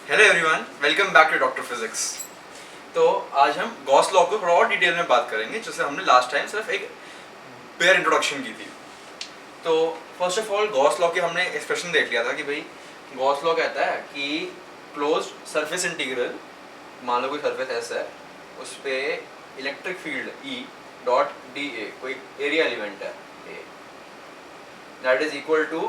Hello everyone, welcome back to doctor physics. तो आज हम गॉस लॉ को थोड़ा और डिटेल में बात करेंगे, जैसे हमने लास्ट टाइम सिर्फ एक बेयर इंट्रोडक्शन की थी। तो first of all Gauss law के हमने एक्सप्रेशन देख लिया था कि भाई गॉस लॉ कहता है कि क्लोज सरफेस इंटीग्रल, मान लो कोई सरफेस एस है, उस पर electric field E dot D ए, कोई एरिया एलिमेंट है ए, दैट इज इक्वल टू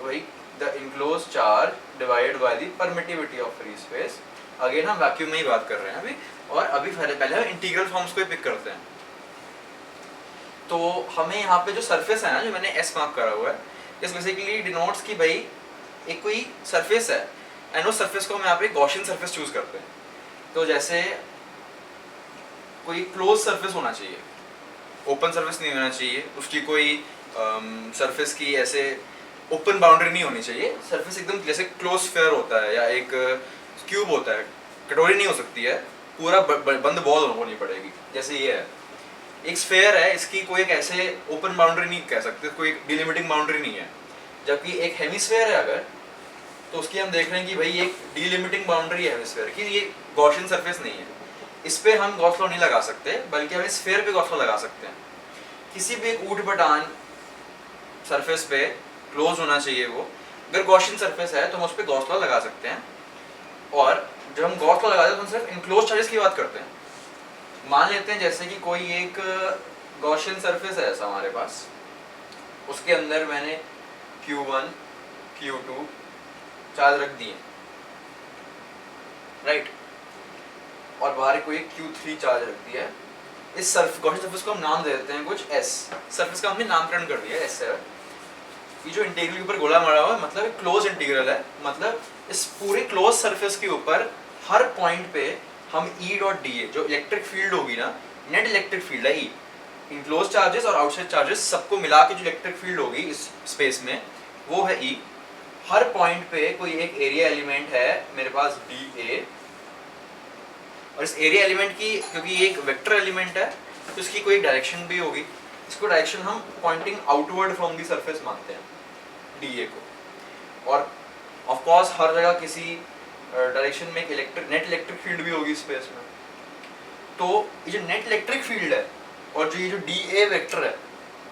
वही the enclose charge divided by the permittivity of free space. Again हम वैक्यूम में ही बात कर रहे हैं अभी, और अभी पहले हम इंटीग्रल फॉर्म्स को ही पिक करते हैं। तो हमें यहाँ पे जो सरफेस है ना, जो मैंने एस मार्क करा हुआ है, इस बेसिकली डिनोट्स कि भाई एक कोई सरफेस है एंड उस सरफेस को हम यहाँ पे गॉसियन सरफेस चूज करते हैं। तो जैसे कोई क्लोज सरफेस होना चाहिए, ओपन सरफेस नहीं होना चाहिए, उसकी कोई सरफेस की ऐसे ओपन बाउंड्री नहीं होनी चाहिए। सरफेस एकदम जैसे क्लोज स्फीयर होता है या एक क्यूब होता है, कटोरी नहीं हो सकती है, पूरा बंद बॉल होनी पड़ेगी। जैसे ये है, एक स्फीयर है, इसकी कोई एक ऐसे ओपन बाउंड्री नहीं कह सकते, कोई डिलिमिटिंग बाउंड्री नहीं है। जबकि एक हेमिस्फीयर है अगर, तो उसकी हम देख रहे हैं कि भाई एक डिलिमिटिंग बाउंड्री है हेमिस्फीयर की, ये गॉसियन सरफेस नहीं है। इस पे हम गॉस लॉ नहीं लगा सकते, बल्कि हम स्फीयर पे गॉस लॉ लगा सकते हैं। किसी भी एक ऊट पटांग सरफेस पे क्लोज होना चाहिए वो, अगर गॉसियन सरफेस है तो हम उस पर गॉस लॉ लगा सकते हैं। और जब हम गॉस लॉ लगाते हैं तो हम सिर्फ इनक्लोज चार्जेस की बात करते हैं। मान लेते हैं जैसे कि कोई एक गॉसियन सरफेस है ऐसा हमारे पास, उसके अंदर मैंने Q1 Q2 चार्ज रख दिए, राइट, और बाहर कोई Q3 चार्ज रख दिया है। इस गॉसियन सरफेस को हम नाम दे देते हैं कुछ S, सरफेस का हमने नामकरण कर दिया S है। ये जो इंटीग्रल के ऊपर गोला मारा हुआ है, मतलब एक क्लोज इंटीग्रल है, मतलब इस पूरे क्लोज सरफेस के ऊपर हर पॉइंट पे हम E डॉट डी ए, जो इलेक्ट्रिक फील्ड होगी ना, नेट इलेक्ट्रिक फील्ड है E, इनक्लोज चार्जेस और आउटसाइड चार्जेस सबको मिला के जो इलेक्ट्रिक फील्ड होगी इस स्पेस में, वो है E। हर पॉइंट पे कोई एक एरिया एलिमेंट है मेरे पास डी ए, और इस एरिया एलिमेंट की, क्योंकि ये एक वेक्टर एलिमेंट है तो इसकी कोई डायरेक्शन भी होगी। इसको डायरेक्शन हम pointing outward from the surface मानते हैं डी ए को। और ऑफ कोर्स हर जगह किसी डायरेक्शन में एक नेट इलेक्ट्रिक फील्ड भी होगी स्पेस में। तो ये जो नेट इलेक्ट्रिक फील्ड है और जो ये जो डी ए वेक्टर है,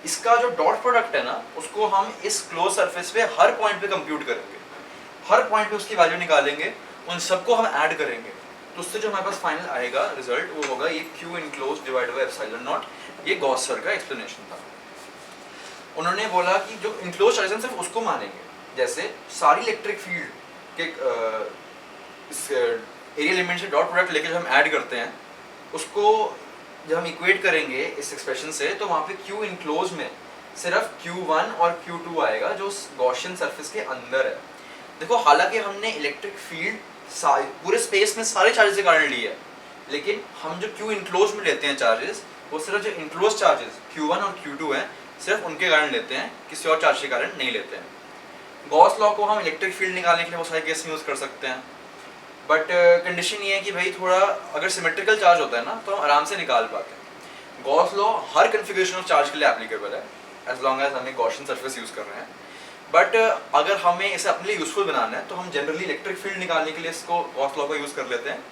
इसका जो डॉट प्रोडक्ट है ना, उसको हम इस क्लोज सरफेस पे हर पॉइंट पे कंप्यूट करेंगे, हर पॉइंट पे उसकी वैल्यू निकालेंगे, उन सबको हम ऐड करेंगे। तो उससे जो हमारे पास फाइनल आएगा रिजल्ट, वो होगा ये Q enclose divided by epsilon not. ये गॉस सर का एक्सप्लेनेशन था। उन्होंने बोला कि जो इनक्लोज चार्जेस सिर्फ उसको मानेंगे, जैसे सारी इलेक्ट्रिक फील्ड के इस एरिया एलिमेंट से डॉट प्रोडक्ट लेके जो हम ऐड करते हैं, उसको जब हम इक्वेट करेंगे इस एक्सप्रेशन से, तो वहाँ पे Q इनक्लोज में सिर्फ Q1 और Q2 आएगा जो गॉसियन सरफेस के अंदर है। देखो, हालांकि हमने इलेक्ट्रिक फील्ड पूरे स्पेस में सारे चार्जेस के कारण ली है, लेकिन हम जो Q इनक्लोज में लेते हैं चार्जेस, वो सिर्फ जो इनक्लोज चार्जेस Q1 और Q2 हैं, सिर्फ उनके कारण लेते हैं, किसी और चार्ज के कारण नहीं लेते हैं। गॉस लॉ को हम इलेक्ट्रिक फील्ड निकालने के लिए बहुत सारे केस में यूज़ कर सकते हैं, बट कंडीशन ये है कि भाई थोड़ा अगर सिमेट्रिकल चार्ज होता है ना, तो हम आराम से निकाल पाते हैं। Gauss law her configuration of charge के लिए एप्लीकेबल है, एज लॉन्ग एज हमें गॉसियन सरफेस यूज़ कर रहे हैं। बट अगर हमें इसे अपने लिए यूजफुल बनाना है, तो हम जनरली इलेक्ट्रिक फील्ड निकालने के लिए इसको गॉस लॉ का यूज़ कर लेते हैं।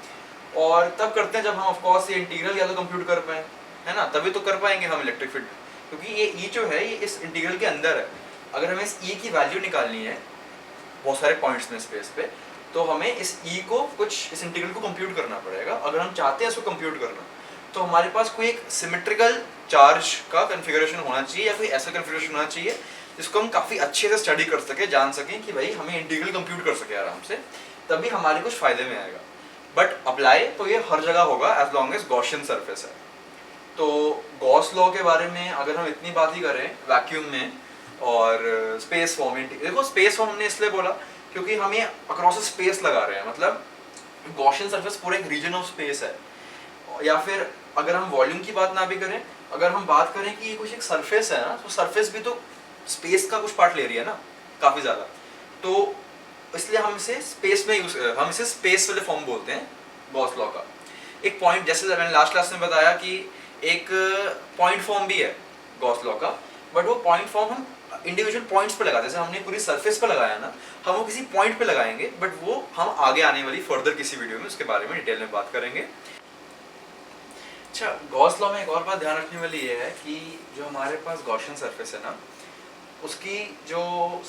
और तब करते हैं जब हम ऑफकोर्स ये इंटीग्रल या तो कंप्यूट कर पाएँ, है ना, तभी तो कर पाएंगे हम इलेक्ट्रिक फील्ड, क्योंकि ये E जो है ये इस इंटीग्रल के अंदर है। अगर हमें इस E की वैल्यू निकालनी है बहुत सारे पॉइंट्स में स्पेस पे, तो हमें इस E को कुछ इस इंटीग्रल को कंप्यूट करना पड़ेगा। अगर हम चाहते हैं इसको कंप्यूट करना, तो हमारे पास कोई एक सिमेट्रिकल चार्ज का कन्फिगरेशन होना चाहिए, या कोई ऐसा कन्फिगरेशन होना चाहिए जिसको हम काफ़ी अच्छे से स्टडी कर सके, जान सकें कि भाई हमें इंटीग्रल कंप्यूट कर सके आराम से, तभी हमारे कुछ फ़ायदे में आएगा। बट अप्लाई तो ये हर जगह होगा as long as Gaussian surface है। तो गॉस लॉ के बारे में अगर हम इतनी बात ही करें वैक्यूम में और स्पेस फॉर्म, देखो स्पेस फॉर्म हमने इसलिए बोला क्योंकि हम ये अक्रॉस स्पेस लगा रहे हैं, मतलब गॉसियन सरफेस पूरे एक रीजन ऑफ स्पेस है। या फिर अगर हम वॉल्यूम की बात ना भी करें, अगर हम बात करें कि ये कुछ एक सरफेस है ना, तो सरफेस भी तो स्पेस का कुछ पार्ट ले रही है ना, काफ़ी ज़्यादा। तो इसलिए हम इसे स्पेस में हम इसे स्पेस वाले फॉर्म बोलते हैं गॉस लॉ का। एक पॉइंट, जैसे मैंने लास्ट क्लास में बताया कि एक पॉइंट फॉर्म भी है गॉस लॉ का, बट वो पॉइंट फॉर्म हम इंडिविजुअल पॉइंट्स पे लगाते हैं, जैसे हमने पूरी सरफेस पे लगाया ना, हम वो किसी पॉइंट पे लगाएंगे, बट वो हम आगे आने वाली फर्दर किसी वीडियो में उसके बारे में डिटेल में बात करेंगे। अच्छा, गॉस लॉ में एक और बात ध्यान रखने वाली ये है कि जो हमारे पास गॉसियन सरफेस है ना, उसकी जो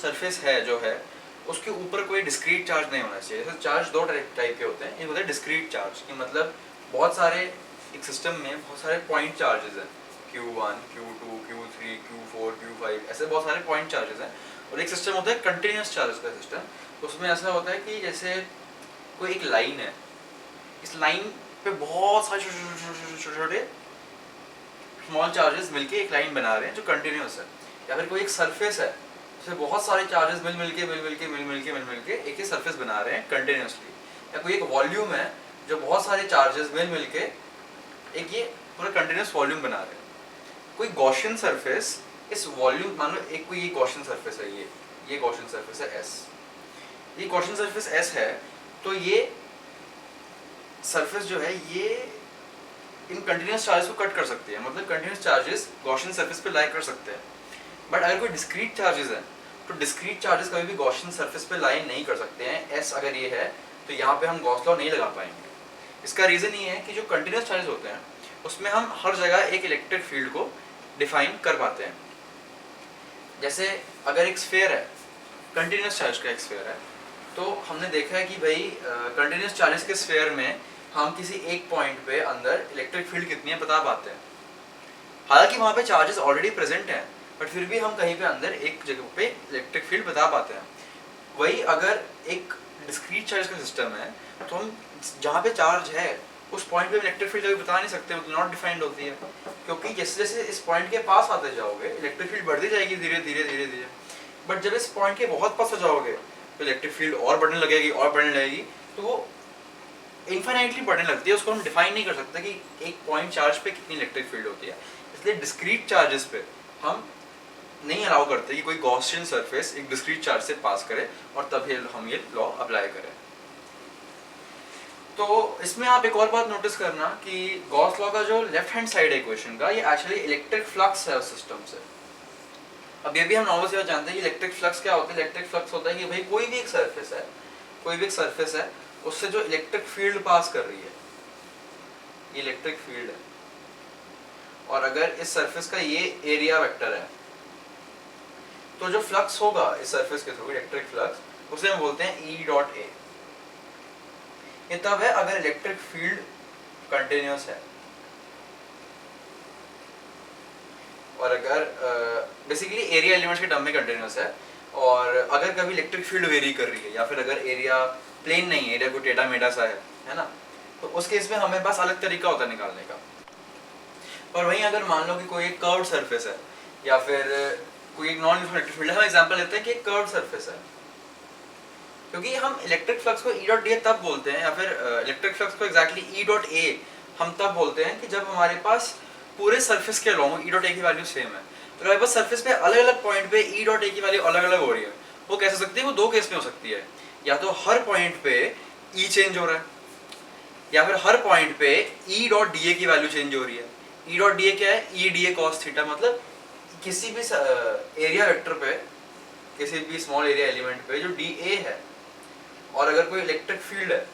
सरफेस है जो है उसके ऊपर कोई डिस्क्रीट चार्ज नहीं होना चाहिए। जैसे चार्ज दो टाइप के होते हैं, एक होता है डिस्क्रीट चार्ज, कि मतलब बहुत सारे एक सिस्टम में बहुत सारे पॉइंट चार्जेस हैं, Q1, Q2, Q3, Q4, Q5, ऐसे बहुत सारे पॉइंट चार्जेस हैं। और एक सिस्टम होता है कंटिन्यूस चार्जेस का सिस्टम। उसमें ऐसा होता है कि जैसे कोई एक लाइन है, इस लाइन पे बहुत सारे छोटे छोटे स्मॉल चार्जेस मिलके एक लाइन बना रहे हैं जो कंटिन्यूस है। या फिर कोई एक सरफेस है, उसमें बहुत सारे चार्जेस मिल के एक ही सरफेस बना रहे हैं कंटिन्यूसली। या कोई एक वॉल्यूम है जो बहुत सारे चार्जेस मिल के एक ये पूरा कंटिन्यूस वॉल्यूम बना रहे हैं। कोई गॉसियन सरफेस इस वॉल्यूम, मान लो एक कोई ये गॉसियन सरफेस है, ये गॉसियन सरफेस है S, ये गॉसियन सरफेस S है, तो ये सरफेस जो है ये इन कंटिन्यूस चार्जेस को कट कर सकती है, मतलब कंटिन्यूस चार्जेस गॉसियन सरफेस पे लाई कर सकते हैं। बट अगर कोई डिस्क्रीट चार्जेस है तो डिस्क्रीट चार्जेस कभी भी गॉसियन सरफेस पे लाई नहीं कर सकते हैं। S अगर ये है तो यहाँ पे हम गॉस लॉ नहीं लगा पाएंगे। इसका रीज़न ये है कि जो कंटिन्यूस चार्जेस होते हैं उसमें हम हर जगह एक इलेक्ट्रिक फील्ड को डिफाइन कर पाते हैं। जैसे अगर एक स्फीयर है, कंटिन्यूस चार्ज का एक स्फीयर है, तो हमने देखा है कि भाई कंटिन्यूस चार्जेस के स्फीयर में हम किसी एक पॉइंट पे अंदर इलेक्ट्रिक फील्ड कितनी है बता पाते हैं। हालांकि वहाँ पे चार्जेस ऑलरेडी प्रेजेंट हैं, बट फिर भी हम कहीं पे अंदर एक जगह पे इलेक्ट्रिक फील्ड बता पाते हैं। वही अगर एक डिस्क्रीट चार्ज का सिस्टम है तो हम जहाँ पे चार्ज है उस पॉइंट पे इलेक्ट्रिक फील्ड कभी बता नहीं सकते, मतलब नॉट डिफाइंड होती है। क्योंकि जैसे जैसे इस पॉइंट के पास आते जाओगे इलेक्ट्रिक फील्ड बढ़ती जाएगी धीरे धीरे। बट जब इस पॉइंट के बहुत पास आ जाओगे तो इलेक्ट्रिक फील्ड और बढ़ने लगेगी, तो वो इन्फाइनाइटली बढ़ने लगती है। उसको हम डिफाइन नहीं कर सकते कि एक पॉइंट चार्ज पे कितनी इलेक्ट्रिक फील्ड होती है। इसलिए डिस्क्रीट चार्जेस पे हम नहीं अलाउ करते कि कोई गॉसियन सरफेस एक डिस्क्रीट चार्ज से पास करे और तभी हम ये लॉ अप्लाई करें। तो इसमें आप एक और बात नोटिस करना कि गॉस लॉ का जो लेफ्ट हैंड साइड है इक्वेशन का, ये एक्चुअली इलेक्ट्रिक फ्लक्स है उस सिस्टम से। अब ये भी हम नॉर्मल से जानते हैं कि इलेक्ट्रिक फ्लक्स क्या होता है। इलेक्ट्रिक फ्लक्स होता है कि भाई कोई भी एक सरफेस है उससे जो इलेक्ट्रिक फील्ड पास कर रही है, ये इलेक्ट्रिक फील्ड है, और अगर इस सरफेस का ये एरिया वेक्टर है तो जो फ्लक्स होगा इस सरफेस के थ्रू इलेक्ट्रिक फ्लक्स, उसे हम बोलते हैं E.A। ये तब है अगर इलेक्ट्रिक फील्ड कंटिन्यूस है, और अगर बेसिकली एरिया एलिमेंट्स के टर्म में कंटिन्यूस है, और अगर कभी इलेक्ट्रिक फील्ड वेरी कर रही है या फिर अगर एरिया प्लेन नहीं है, एरिया को टेढ़ा मेढ़ा सा है ना, तो उस केस में हमें पास अलग तरीका होता है निकालने का। और वहीं अगर मान लो कि कोई एक कर्व्ड सरफेस है या फिर कोई एक नॉन यूनिफॉर्म इलेक्ट्रिक फील्ड है, हम एग्जांपल लेते हैं कि एक कर्व्ड सरफेस है, क्योंकि हम इलेक्ट्रिक फ्लक्स को E.A तब बोलते हैं, या फिर इलेक्ट्रिक फ्लक्स को एग्जैक्टली E.A हम तब बोलते हैं कि जब हमारे पास पूरे सरफेस के अलॉन्ग E.A की वैल्यू सेम है। तो हमारे पास सरफेस पे अलग अलग पॉइंट पे E.A की वैल्यू अलग अलग हो रही है। वो कैसे हो सकती है? वो दो केस में हो सकती है, या तो हर पॉइंट पे E चेंज हो रहा है, या फिर हर पॉइंट पे E.DA की वैल्यू चेंज हो रही है। E.DA क्या है? E.DA cos थीटा, मतलब किसी भी एरिया वेक्टर पे, किसी भी स्मॉल एरिया एलिमेंट पे जो DA है, और अगर कोई इलेक्ट्रिक फील्ड है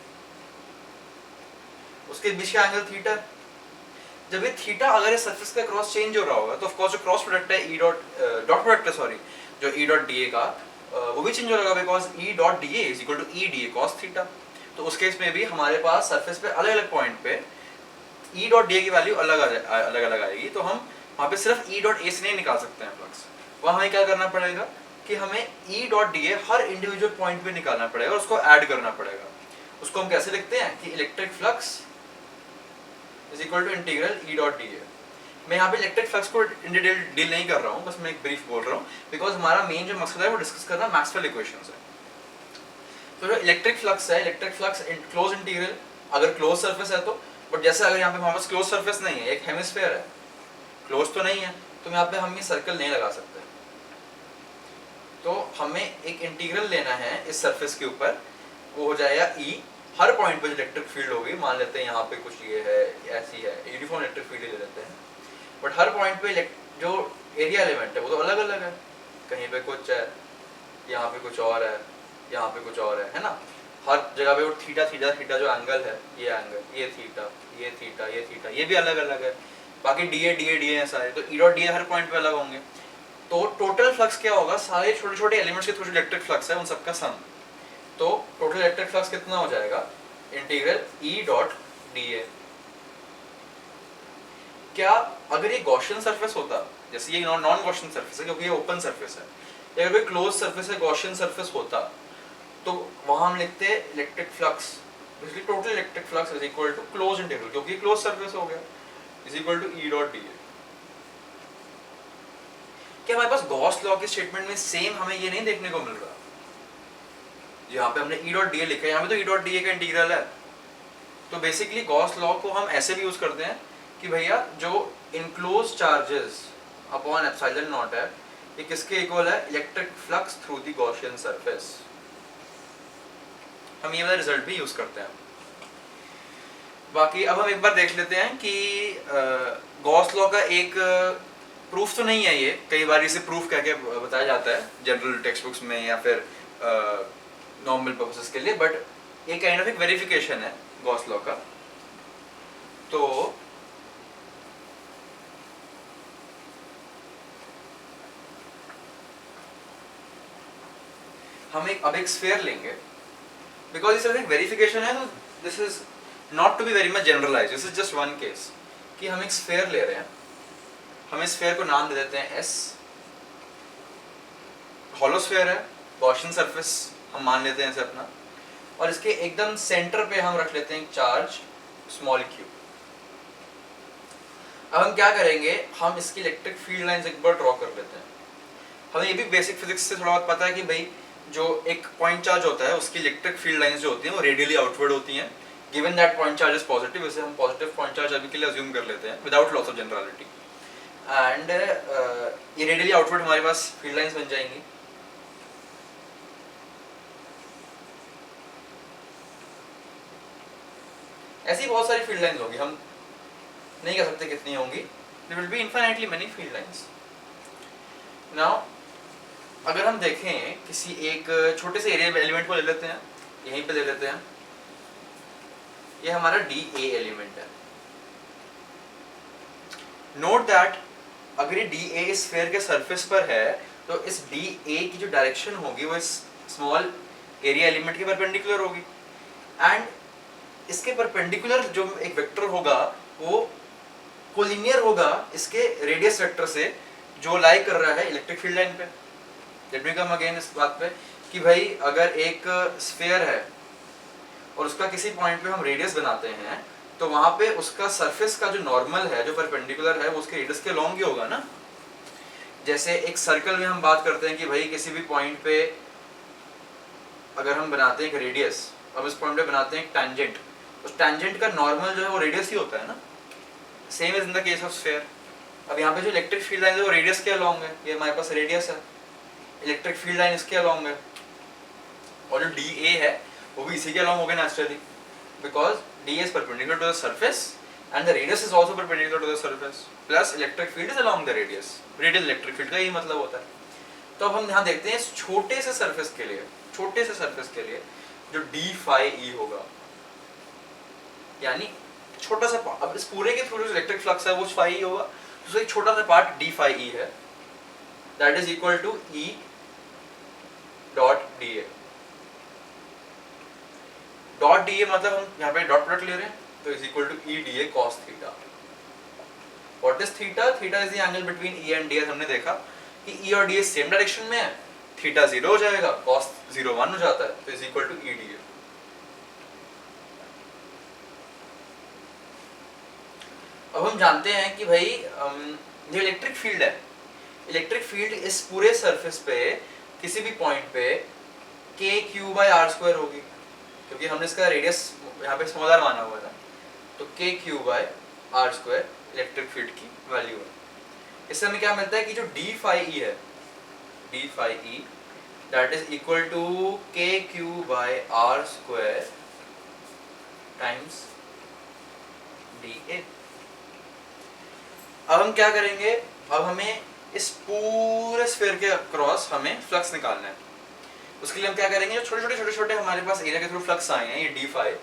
उसके बीच का एंगल थीटा। जब ये थीटा अगर इस सरफेस के क्रॉस चेंज हो रहा होगा तो ऑफ कोर्स जो क्रॉस प्रोडक्ट है डॉट प्रोडक्ट है सॉरी, जो E.DA का वो भी चेंज हो रहा because E.DA is equal to E.DA cos theta. तो उस केस में भी हमारे पास सरफेस पे अलग अलग पॉइंट पे E.DA की वैल्यू अलग अलग आएगी। तो हम वहाँ पे सिर्फ E.A से नहीं निकाल सकते हैं फ्लक्स, वहाँ हमें क्या करना पड़ेगा कि हमें E.DA हर इंडिविजुअल पॉइंट पे निकालना पड़ेगा और उसको ऐड करना पड़ेगा। उसको हम कैसे लिखते हैं कि electric flux is equal to integral E.DA। मैं यहाँ पे इलेक्ट्रिक फ्लक्स को इन डिटेल डील नहीं कर रहा हूँ, बस मैं एक ब्रीफ बोल रहा हूँ बिकॉज हमारा मेन जो मकसद है वो डिस्कस करना मैक्सवेल इक्वेशंस है। तो जो इलेक्ट्रिक फ्लक्स है, इलेक्ट्रिक फ्लक्स क्लोज इंटीग्रल, अगर क्लोज सरफेस है तो, बट जैसे अगर यहाँ पे हमारे पास क्लोज सरफेस नहीं है, एक हेमिस्फीयर है, क्लोज तो नहीं है, तो यहाँ पे हम ये सर्कल नहीं लगा सकते। तो हमें एक इंटीग्रल लेना है इस सरफेस के ऊपर, वो हो जाएगा E। हर पॉइंट पे इलेक्ट्रिक फील्ड होगी, मान लेते हैं यहाँ पे कुछ ये है, ऐसी है, यूनिफॉर्म इलेक्ट्रिक फील्ड ले लेते हैं, बट हर पॉइंट पे जो एरिया एलिमेंट है वो तो अलग अलग है, कहीं पे कुछ है, यहाँ पे कुछ और है, यहाँ पे कुछ और है ना। हर जगह पे वो थीटा थीटा थीटा जो एंगल है, ये एंगल, ये थीटा, ये थीटा, ये थीटा, ये भी अलग अलग है। बाकी D A D A D A सारे, तो ई डॉट डी ए हर पॉइंट पे अलग होंगे। तो टोटल फ्लक्स क्या होगा, सारे छोटे छोटे एलिमेंट्स के थ्रू जो इलेक्ट्रिक फ्लक्स है उन सबका सम। तो टोटल इलेक्ट्रिक फ्लक्स कितना हो जाएगा, integral E dot D A. क्या अगर ये गॉसियन सरफेस होता, जैसे ये नॉन गॉसियन सरफेस है क्योंकि ये ओपन सरफेस है, या अगर कोई क्लोज सरफेस है, गॉसियन सरफेस होता, तो वहां हम लिखते हैं electric flux, basically total electric flux is equal to close integral, क्योंकि क्लोज सरफेस हो गया, is equal to E dot D A. क्या हमारे पास गॉस लॉ के स्टेटमेंट में सेम हमें ये नहीं देखने को मिल रहा, यहाँ पे हमने ई डॉट डी ए लिखा है, यहाँ पे तो ई डॉट डी ए का इंटीग्रल है। तो बेसिकली गॉस लॉ को हम ऐसे भी यूज करते हैं कि भैया जो enclose charges upon epsilon not है, ये किसके इक्वल है, electric flux through the Gaussian surface. हम ये वाला रिजल्ट भी यूज करते हैं। बाकी अब हम एक बार देख लेते हैं कि गॉस लॉ का एक प्रूफ तो नहीं है, ये कई बार इसे प्रूफ कह के बताया जाता है जनरल टेक्स्ट बुक्स में या फिर नॉर्मल पर्पसेस के लिए, बट ये काइंड ऑफ एक वेरिफिकेशन है गॉस लॉ का। तो हम अब एक स्फीयर लेंगे, बिकॉज इस एक वेरिफिकेशन है, तो this is not to be very much generalise, this is just one case कि हम एक स्फीयर ले रहे हैं, हम इस स्फीयर को नाम दे देते हैं एस, हॉलो स्फीयर है, गॉसियन सरफेस हम मान लेते हैं इसे अपना, और इसके एकदम सेंटर पे हम रख लेते हैं चार्ज स्मॉल क्यू। अब हम क्या करेंगे, हम इसकी इलेक्ट्रिक फील्ड लाइंस एक बार ड्रॉ कर लेते हैं। हमें ये भी बेसिक फिजिक्स से थोड़ा बहुत पता है कि भाई जो एक पॉइंट चार्ज होता है उसकी इलेक्ट्रिक फील्ड लाइंस जो होती हैं वो रेडियली आउटवर्ड होती हैं, given that point charge is positive. इसे हम पॉजिटिव पॉइंट चार्ज अभी के लिए अज्यूम कर लेते हैं without loss of generality, and ये रेडियली आउटवर्ड हमारे पास फील्ड लाइंस बन जाएंगी। ऐसी बहुत सारी फील्ड लाइंस होंगी, हम नहीं कह सकते कितनी होंगी, there will be infinitely many field lines. Now अगर हम देखें किसी एक छोटे से एरिया एलिमेंट को ले लेते हैं, यहीं पे ले लेते हैं, ये हमारा डी ए एलिमेंट है। नोट दैट अगर ये डी ए स्फीयर के सरफेस पर है तो इस डी ए की जो डायरेक्शन होगी वो इस स्मॉल एरिया एलिमेंट के परपेंडिकुलर होगी, एंड इसके परपेंडिकुलर जो एक वेक्टर होगा वो कोलिनियर होगा इसके रेडियस वेक्टर से जो लाई कर रहा है इलेक्ट्रिक फील्ड लाइन पे। लेट मी कम अगेन इस बात पे कि भाई अगर एक स्फीयर है और उसका किसी पॉइंट पे हम रेडियस बनाते हैं तो वहां पे उसका सरफेस का जो नॉर्मल है जो परपेंडिकुलर है वो उसके रेडियस के लॉन्ग ही होगा ना। जैसे एक सर्कल में हम बात करते हैं कि भाई किसी भी पॉइंट पे अगर हम बनाते हैं एक रेडियस, अब इस पॉइंट पे बनाते हैं एक टैंजेंट, उस टैंजेंट का नॉर्मल जो है वो रेडियस ही होता है ना। Same is in the case of sphere. अब यहाँ पे जो इलेक्ट्रिक फील्ड लाइन है वो रेडियस के अलॉन्ग है, ये हमारे पास रेडियस है, इलेक्ट्रिक फील्ड लाइन इसके अलॉन्ग है, और जो डी ए है वो भी इसी के अलॉन्ग होगा naturally, because D is perpendicular to the surface and the radius is also perpendicular to the surface, plus electric field is along the radius, radial electric field का यही मतलब होता है। तो अब हम यहाँ देखते हैं इस छोटे से सरफेस के लिए, छोटे से सरफेस के लिए जो डी फाई ई होगा, यानी छोटा सा, अब इस पूरे के थ्रू जो इलेक्ट्रिक फ्लक्स है वो फाई ई होगा, तो एक छोटा सा पार्ट डी फाई ई है, that is equal to E dot D A. Dot D A मतलब हम यहाँ पे डॉट प्रोडक्ट ले रहे हैं, तो is equal to E D A cos theta. What is theta? Theta is the angle between E and D. हमने देखा कि ई और डी ए सेम डायरेक्शन में है, थीटा 0 हो जाएगा, कॉस 0 1 हो जाता है, तो is equal to E D A. अब हम जानते हैं कि भाई जो इलेक्ट्रिक फील्ड है, इलेक्ट्रिक फील्ड इस पूरे सरफेस पे किसी भी पॉइंट पे k q by r square होगी, क्योंकि हमने इसका रेडियस यहाँ पे स्मॉल r माना हुआ था, तो k q by r square electric field की वैल्यू है। इससे हमें क्या मिलता है कि जो d फाई e है, d phi e that is equal to k q by r square times d a। अब हम क्या करेंगे, अब हमें इस पूरे स्फीयर के अक्रॉस हमें फ्लक्स निकालना है। उसके लिए हम क्या करेंगे, जो छोटे छोटे हमारे पास एरिया के थ्रू फ्लक्स आए हैं, ये डी फाई,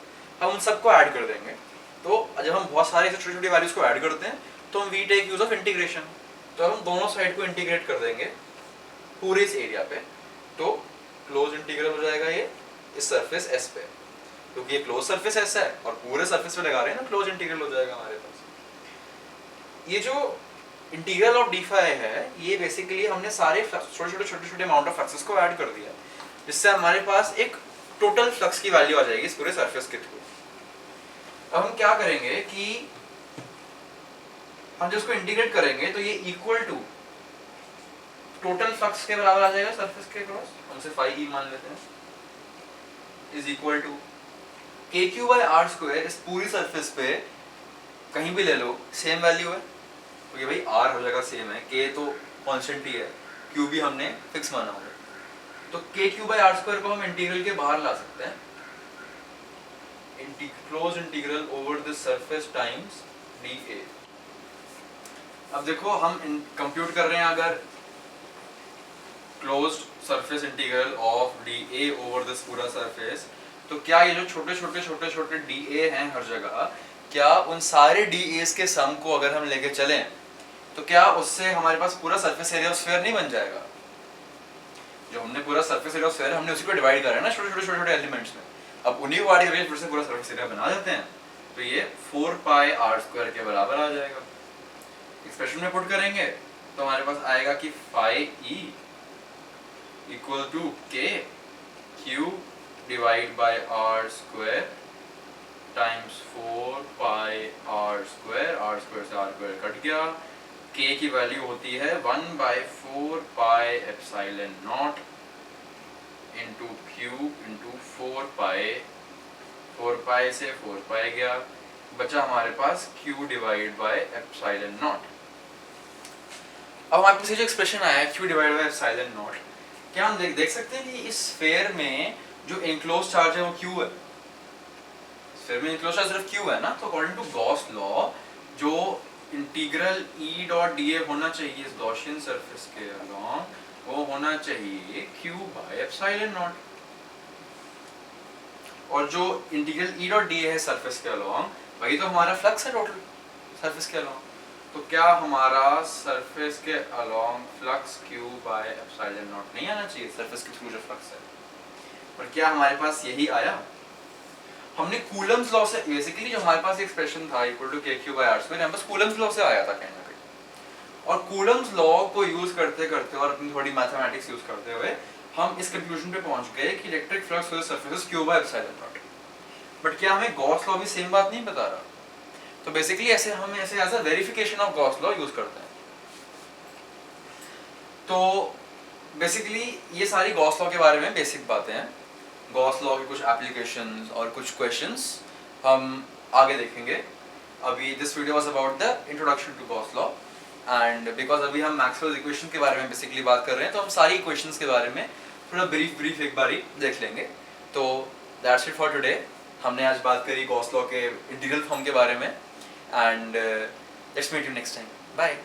हम उन सबको ऐड कर देंगे। तो जब हम बहुत सारे छोटी छोटी वैल्यूज को ऐड करते हैं तो हम we take use of integration, तो हम दोनों साइड को इंटीग्रेट कर देंगे पूरे इस एरिया पे, तो क्लोज इंटीग्रल हो जाएगा ये इस सरफेस एस पे, क्योंकि ये क्लोज सरफेस एस है और पूरे सरफेस पे लगा रहे हैं ना, क्लोज इंटीग्रल हो जाएगा हमारे पास। ये जो इंटीग्रल ऑफ डी फाई है, ये बेसिकली हमने सारे छोटे छोटे अमाउंट ऑफ फ्लक्सेस को ऐड कर दिया, जिससे हमारे पास एक टोटल फ्लक्स की वैल्यू आ जाएगी इस पूरे सरफेस के थ्रू। अब हम क्या करेंगे कि हम जब इसको इंटीग्रेट करेंगे तो ये इक्वल टू टोटल फ्लक्स के बराबर आ जाएगा सरफेस के क्रॉस, हम इसे फाई ई मान लेते हैं, is equal to K Q by are square. इस पूरी सरफेस पे कहीं भी ले लो सेम वैल्यू है, तो ये भाई आर हो जाएगा सेम है, के तो कांस्टेंट ही है, क्यू भी हमने फिक्स माना होगा, तो के क्यू बाई आर स्क्वायर को हम इंटीग्रल के बाहर ला सकते हैं, close integral over this surface times D A. अब देखो हम कंप्यूट कर रहे हैं अगर closed surface integral of D A over this पूरा सरफेस, तो क्या ये जो छोटे छोटे डी ए हैं हर जगह, क्या उन सारे डी एस के सम को अगर हम लेके चलें तो क्या उससे हमारे पास पूरा सरफेस एरिया ऑफ स्फीयर नहीं बन जाएगा? जो हमने पूरा सरफेस एरिया ऑफ स्फीयर हमने उसी को डिवाइड करा है ना छोटे छोटे एलिमेंट्स में, अब उन्हीं को ऐड करके फिर से पूरा सरफेस एरिया बना देते हैं, तो ये 4 पाई आर स्क्वायर के बराबर आ जाएगा। एक्सप्रेशन में पुट करेंगे तो हमारे पास आएगा कि phi E equal to K Q divide by R square times 4 pi R square से आर स्क्वायर कट गया, के की वैल्यू होती है 1/4 pi epsilon naught into Q into 4 pi से 4 पाई गया, बचा हमारे पास q divide by epsilon naught. अब हमारे पास ये जो एक्सप्रेशन आया है q divide by epsilon naught, क्या हम देख सकते हैं कि इस स्फीयर में जो इनक्लोज चार्ज है वो q है, स्फीयर में इनक्लोज चार्ज सिर्फ q है ना, तो अकॉर्डिंग टू गॉस लॉ जो इंटीग्रल E डॉट dA होना चाहिए इस गॉसियन सरफेस के अलोंग, वो होना चाहिए q बाय एप्सिलॉन नॉट, और जो इंटीग्रल E डॉट dA है सरफेस के अलोंग, वही तो हमारा फ्लक्स है टोटल सरफेस के अलोंग, तो क्या हमारा सरफेस के along flux q bye epsilon not नहीं आना चाहिए सरफेस के थ्रू जो फ्लक्स है? पर क्या हमारे पास यही आया? हमने कूलम्स लॉ से बेसिकली जो हमारे पास एक्सप्रेशन था equal to K Q by R square, बस कूलम्स लॉ से आया था कहीं ना कहीं, और कूलम्स लॉ को यूज करते करते और अपनी थोड़ी मैथमेटिक्स यूज करते हुए हम इस कंक्लूजन पे पहुंच गए कि electric flux for the surface q bye epsilon not. But क्या हमें गॉस लॉ भी सेम बात नहीं बता रहा? तो बेसिकली ऐसे हम ऐसे as a verification of Gauss law use करते हैं। तो बेसिकली ये सारी गॉस लॉ के बारे में बेसिक बातें हैं, गॉस लॉ के कुछ एप्लीकेशंस और कुछ क्वेश्चंस हम आगे देखेंगे। अभी this video was about the introduction to Gauss law, and because अभी हम मैक्सवेल इक्वेशन के बारे में बेसिकली बात कर रहे हैं, तो हम सारी इक्वेशंस के बारे में थोड़ा ब्रीफ एक बारी देख लेंगे। तो दैट्स इट फॉर टुडे। हमने आज बात करी गॉस लॉ के इंटीग्रल फॉर्म के बारे में, and let's meet you next time. Bye.